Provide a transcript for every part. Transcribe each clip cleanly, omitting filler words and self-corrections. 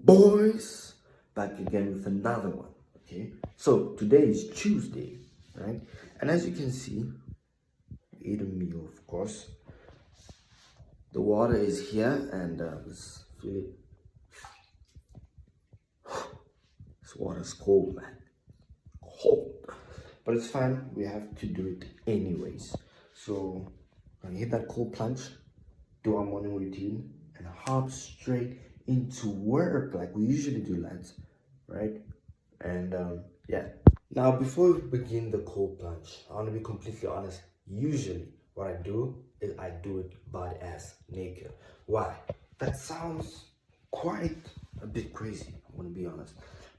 Boys, back again with another one. Okay, so today is Tuesday, right? And as you can see, we ate a meal, of course. The water is here, and let's feel it. This water's cold, man. Cold, but it's fine. We have to do it anyways. So I'm gonna hit that cold plunge, do our morning routine, and hop straight into work like we usually do, lads, right? And yeah. Now, before we begin the cold plunge, I want to be completely honest. Usually, what I do is I do it butt ass naked. Why? That sounds quite a bit crazy, I'm gonna be honest,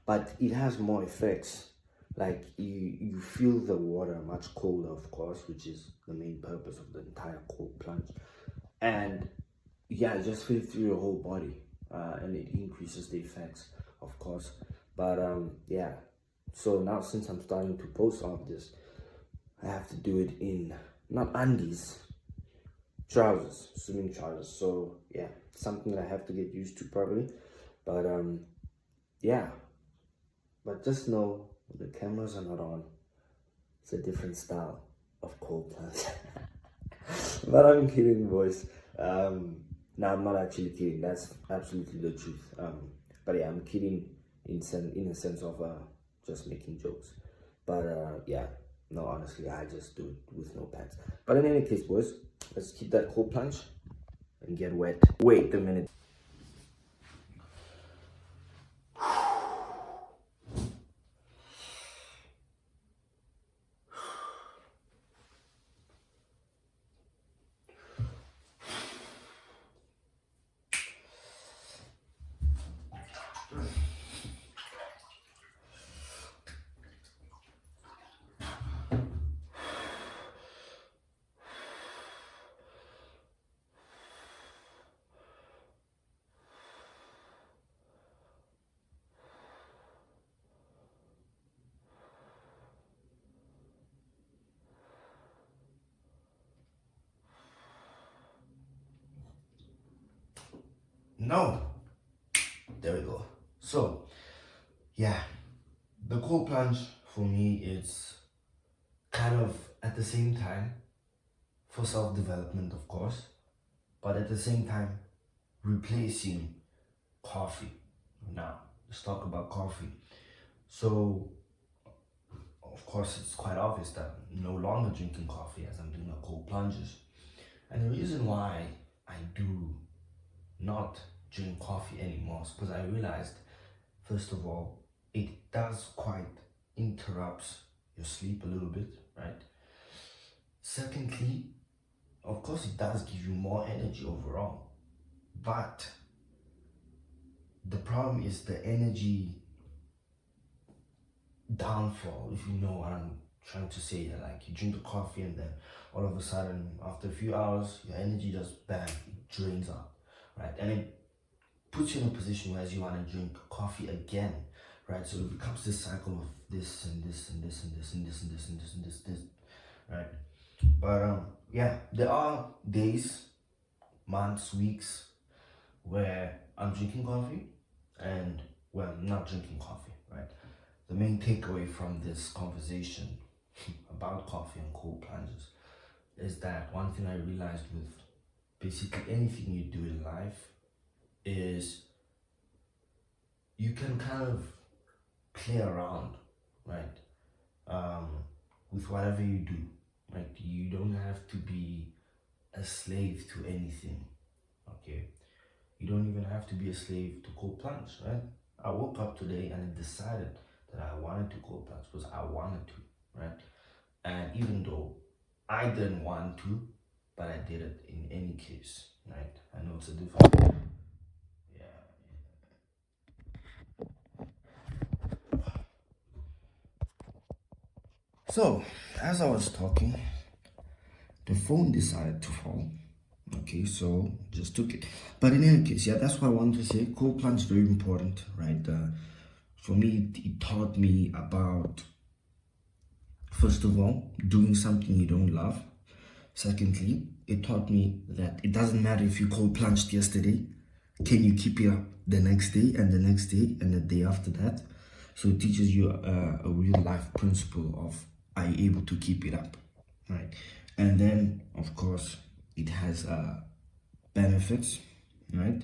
but it has more effects. Like you feel the water much colder, of course, which is the main purpose of the entire cold plunge, and yeah, just feel it through your whole body, and it increases the effects, of course. But yeah. So now, since I'm starting to post all of this, I have to do it in not undies, trousers, swimming trousers. So yeah, something that I have to get used to probably. But yeah. But just know when the cameras are not on, it's a different style of cold plunge. But I'm kidding, boys. No, I'm not actually kidding. That's absolutely the truth. But yeah, I'm kidding in a sense of just making jokes. But yeah, no, honestly, I just do it with no pants. But in any case, boys, let's keep that cold plunge and get wet. Wait a minute. No. There we go. So, yeah, the cold plunge for me is kind of at the same time for self-development, of course, but at the same time replacing coffee. Now, let's talk about coffee. So, of course, it's quite obvious that I'm no longer drinking coffee as I'm doing the cold plunges. And the reason why I do not drink coffee anymore is because I realized, first of all, it does quite interrupts your sleep a little bit, right? Secondly, of course, it does give you more energy overall, but the problem is the energy downfall, if you know what I'm trying to say here. Like, you drink the coffee and then all of a sudden, after a few hours, your energy just bam, it drains out, right? And it puts you in a position where you want to drink coffee again, right? So it becomes this cycle of this and this and this and this and this and this and this and this, right? But yeah, there are days, months, weeks where I'm drinking coffee and where I'm not drinking coffee, right? The main takeaway from this conversation about coffee and cold plunges is that one thing I realized with basically anything you do in life is you can kind of play around, right? With whatever you do. Like, you don't have to be a slave to anything, okay? You don't even have to be a slave to cold plunge, right? I woke up today and I decided that I wanted to cold plunge because I wanted to, right? And even though I didn't want to, but I did it in any case, right? I know it's a different. So, as I was talking, the phone decided to fall. Okay, so just took it. But in any case, yeah, that's what I wanted to say. Cold plunge is very important, right? For me, it taught me about, first of all, doing something you don't love. Secondly, it taught me that it doesn't matter if you cold plunged yesterday. can you keep it up the next day and the next day and the day after that? So it teaches you a real life principle of, are you able to keep it up, right? And then of course it has benefits, right?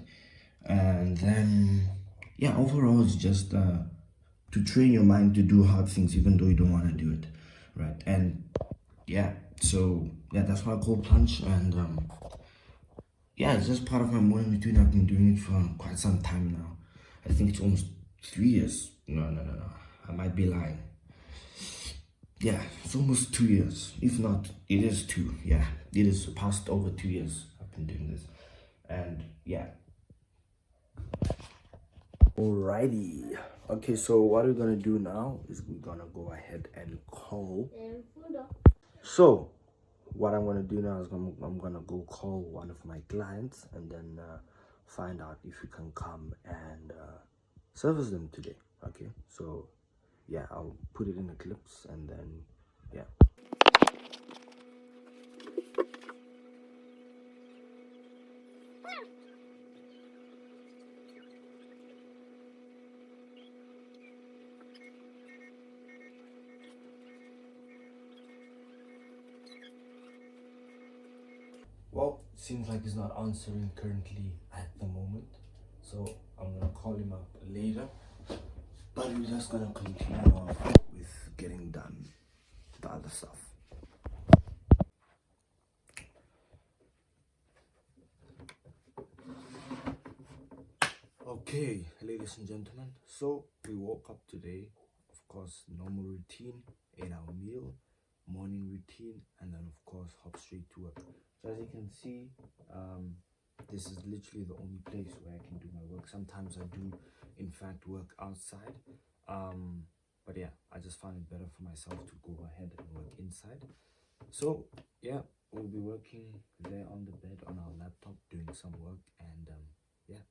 And then yeah, overall it's just to train your mind to do hard things even though you don't want to do it, right? And yeah, so yeah, that's why I call planche. And yeah, it's just part of my morning routine. I've been doing it for quite some time now. I think it's almost 3 years. No. I might be lying. Yeah, it's almost 2 years. If not, it is two. Yeah, it is past over 2 years I've been doing this. And yeah. Alrighty. Okay, so what we're gonna do now is we're gonna go ahead and call. So what I'm gonna do now is I'm gonna go call one of my clients and then find out if you can come and service them today. Okay, so yeah, I'll put it in the clips and then yeah. Well, seems like he's not answering currently at the moment, so I'm gonna call him up later. But we're just gonna continue on with getting done the other stuff. Okay, ladies and gentlemen, so we woke up today, of course, normal routine, ate our meal, morning routine, and then of course hop straight to work. So as you can see, this is literally the only place where I can do my work. Sometimes I do in fact work outside, but yeah, I just found it better for myself to go ahead and work inside. So yeah, we'll be working there on the bed on our laptop doing some work, and yeah.